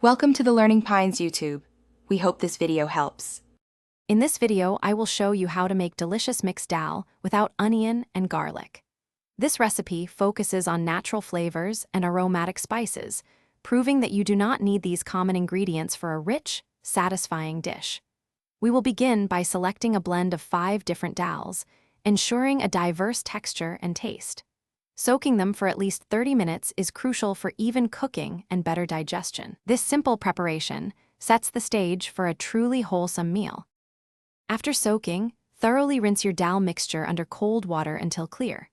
Welcome to the Learning Pines YouTube. We hope this video helps. In this video, I will show you how to make delicious mixed dal without onion and garlic. This recipe focuses on natural flavors and aromatic spices, proving that you do not need these common ingredients for a rich, satisfying dish. We will begin by selecting a blend of 5 different dals, ensuring a diverse texture and taste. Soaking them for at least 30 minutes is crucial for even cooking and better digestion. This simple preparation sets the stage for a truly wholesome meal. After soaking, thoroughly rinse your dal mixture under cold water until clear.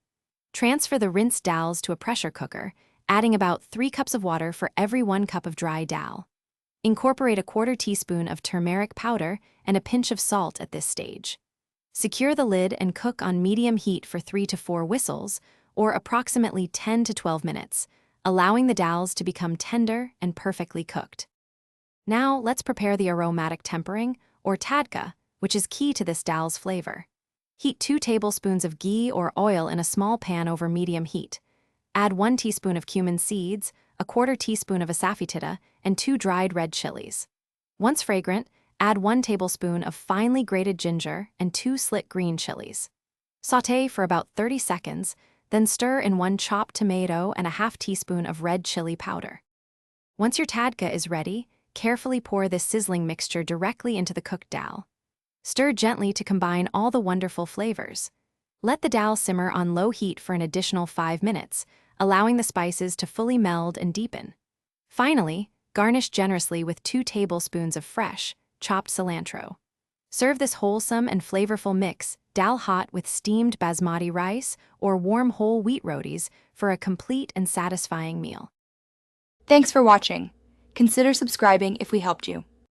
Transfer the rinsed dals to a pressure cooker, adding about 3 cups of water for every 1 cup of dry dal. Incorporate a 1/4 teaspoon of turmeric powder and a pinch of salt at this stage. Secure the lid and cook on medium heat for 3 to 4 whistles, or approximately 10 to 12 minutes, allowing the dals to become tender and perfectly cooked. Now let's prepare the aromatic tempering, or tadka, which is key to this dal's flavor. Heat 2 tablespoons of ghee or oil in a small pan over medium heat. Add 1 teaspoon of cumin seeds, a 1/4 teaspoon of asafoetida, and 2 dried red chilies. Once fragrant, add 1 tablespoon of finely grated ginger and 2 slit green chilies. Sauté for about 30 seconds, then stir in 1 chopped tomato and a 1/2 teaspoon of red chili powder. Once your tadka is ready, carefully pour this sizzling mixture directly into the cooked dal. Stir gently to combine all the wonderful flavors. Let the dal simmer on low heat for an additional 5 minutes, allowing the spices to fully meld and deepen. Finally, garnish generously with 2 tablespoons of fresh, chopped cilantro. Serve this wholesome and flavorful mix dal hot with steamed basmati rice or warm whole wheat rotis for a complete and satisfying meal. Thanks for watching. Consider subscribing if we helped you.